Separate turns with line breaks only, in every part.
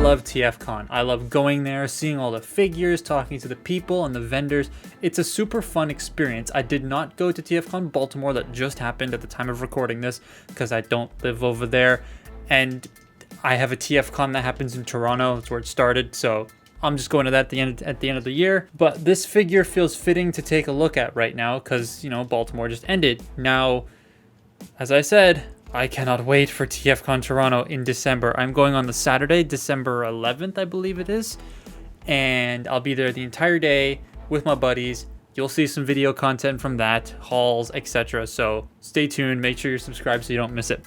love TFcon. I love going there, seeing all the figures, talking to the people and the vendors. It's a super fun experience. I did not go to TFcon Baltimore that just happened at the time of recording this because I don't live over there. And I have a TFcon that happens in Toronto. That's where it started. So I'm just going to that at the end of the year. But this figure feels fitting to take a look at right now because, you know, Baltimore just ended. Now, as I said, I cannot wait for TFcon Toronto in December. I'm going on the Saturday, December 11th, I believe it is. And I'll be there the entire day with my buddies. You'll see some video content from that, hauls, etc. So stay tuned. Make sure you're subscribed so you don't miss it.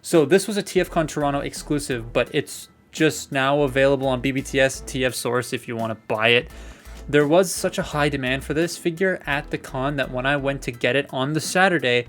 So this was a TFcon Toronto exclusive, but it's just now available on BBTS, TF Source if you want to buy it. There was such a high demand for this figure at the con that when I went to get it on the Saturday,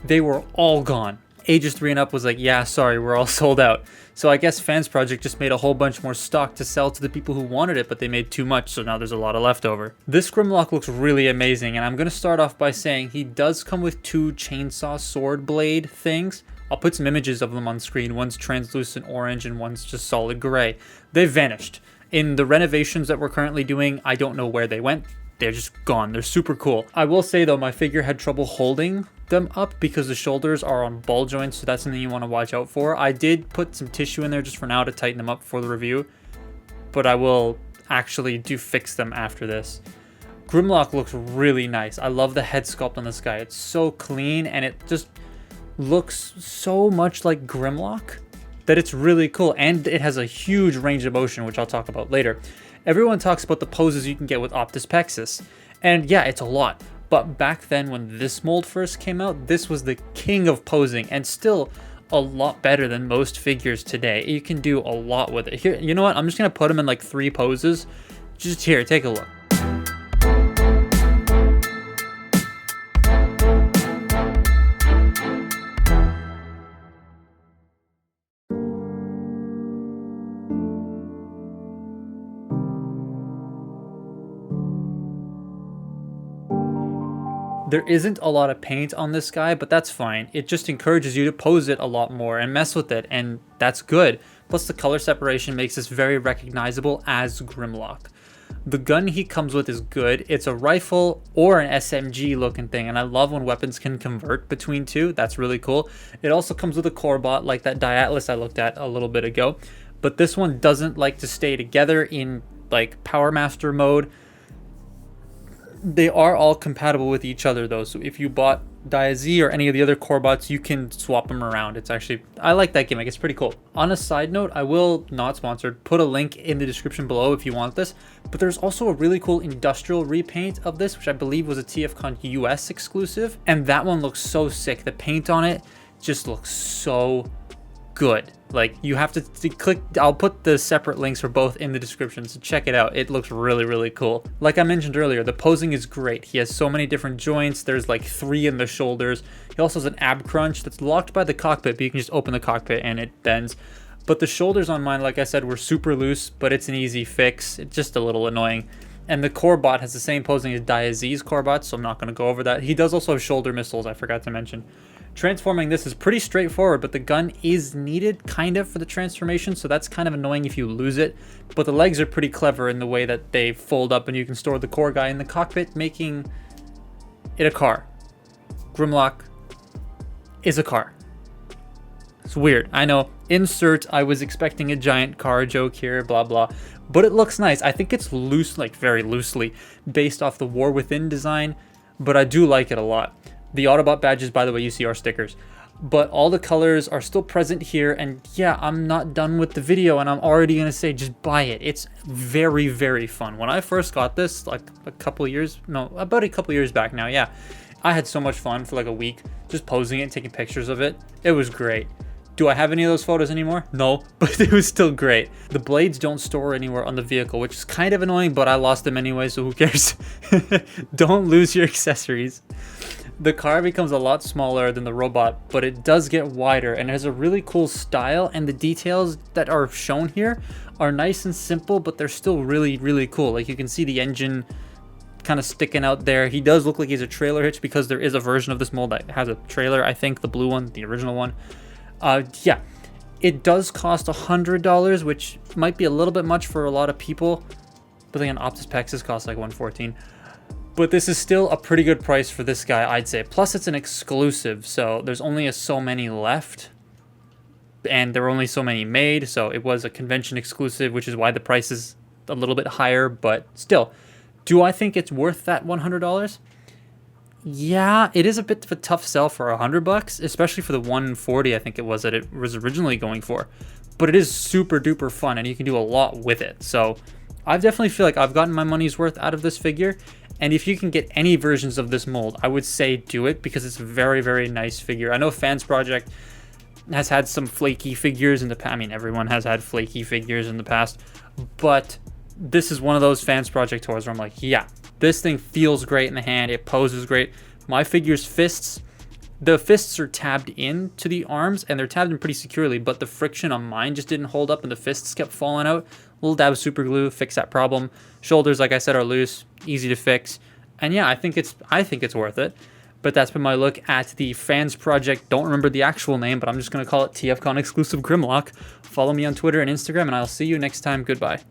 they were all gone. Ages 3 and up was like, yeah, sorry, we're all sold out. So I guess Fansproject just made a whole bunch more stock to sell to the people who wanted it, but they made too much, so now there's a lot of leftover. This Grimlock looks really amazing, and I'm going to start off by saying he does come with 2 chainsaw sword blade things. I'll put some images of them on screen. One's translucent orange and one's just solid gray. They've vanished. In the renovations that we're currently doing, I don't know where they went. They're just gone. They're super cool. I will say though, my figure had trouble holding them up because the shoulders are on ball joints, so that's something you want to watch out for. I did put some tissue in there just for now to tighten them up for the review, but I will actually fix them after this. Grimlock looks really nice. I love the head sculpt on this guy. It's so clean and it just looks so much like Grimlock that it's really cool, and it has a huge range of motion, which I'll talk about later. Everyone talks about the poses you can get with Optus Pexis, and yeah, it's a lot. But back then when this mold first came out, this was the king of posing and still a lot better than most figures today. You can do a lot with it. Here, you know what? I'm just going to put them in like 3 poses. Just here, take a look. There isn't a lot of paint on this guy, but that's fine. It just encourages you to pose it a lot more and mess with it, and that's good. Plus the color separation makes this very recognizable as Grimlock. The gun he comes with is good. It's a rifle or an SMG looking thing, and I love when weapons can convert between 2. That's really cool. It also comes with a core bot like that Diatlas I looked at a little bit ago, but this one doesn't like to stay together in like Power Master mode. They are all compatible with each other though, so if you bought Dia-Z or any of the other core bots, you can swap them around. It's actually, I like that gimmick, it's pretty cool. On a side note, I will, not sponsored, put a link in the description below if you want this, but there's also a really cool industrial repaint of this, which I believe was a TFcon US exclusive, and that one looks so sick. The paint on it just looks so good. Like, you have to click, I'll put the separate links for both in the description, so check it out. It looks really, really cool. Like I mentioned earlier, the posing is great. He has so many different joints. There's like 3 in the shoulders. He also has an ab crunch that's locked by the cockpit, but you can just open the cockpit and it bends. But the shoulders on mine, like I said, were super loose, but it's an easy fix. It's just a little annoying. And the core bot has the same posing as Dia-Z's core bot, so I'm not going to go over that. He does also have shoulder missiles, I forgot to mention. Transforming this is pretty straightforward, but the gun is needed kind of for the transformation, so that's kind of annoying if you lose it. But the legs are pretty clever in the way that they fold up and you can store the core guy in the cockpit, making it a car. Grimlock is a car. It's weird, I know. Insert, I was expecting a giant car joke here, blah blah. But it looks nice. I think it's loose, like very loosely, based off the War Within design, but I do like it a lot. The Autobot badges, by the way, you see are stickers. But all the colors are still present here, and yeah, I'm not done with the video, and I'm already going to say just buy it. It's very, very fun. When I first got this, like about a couple years back now, yeah, I had so much fun for like a week, just posing it and taking pictures of it. It was great. Do I have any of those photos anymore? No, but it was still great. The blades don't store anywhere on the vehicle, which is kind of annoying, but I lost them anyway, so who cares? Don't lose your accessories. The car becomes a lot smaller than the robot, but it does get wider and it has a really cool style, and the details that are shown here are nice and simple, but they're still really, really cool. Like you can see the engine kind of sticking out there. He does look like he's a trailer hitch because there is a version of this mold that has a trailer, I think the blue one, the original one. Yeah, It does cost $100, which might be a little bit much for a lot of people. But then Optus Pexes cost like $114. But this is still a pretty good price for this guy, I'd say. Plus, it's an exclusive, so there's only so many left. And there were only so many made, so it was a convention exclusive, which is why the price is a little bit higher. But still, do I think it's worth that $100? Yeah, it is a bit of a tough sell for $100, especially for the 140 I think it was that it was originally going for. But it is super duper fun, and you can do a lot with it. So I definitely feel like I've gotten my money's worth out of this figure. And if you can get any versions of this mold, I would say do it, because it's a very, very nice figure. I know Fansproject has had some flaky figures in the past. I mean, everyone has had flaky figures in the past. But this is one of those Fansproject toys where I'm like, yeah, this thing feels great in the hand. It poses great. My figure's fists, the fists are tabbed into the arms, and they're tabbed in pretty securely, but the friction on mine just didn't hold up, and the fists kept falling out. Little dab of super glue, fix that problem. Shoulders, like I said, are loose, easy to fix. And yeah, I think it's worth it. But that's been my look at the Fansproject. Don't remember the actual name, but I'm just going to call it TFcon exclusive Grimlock. Follow me on Twitter and Instagram, and I'll see you next time. Goodbye.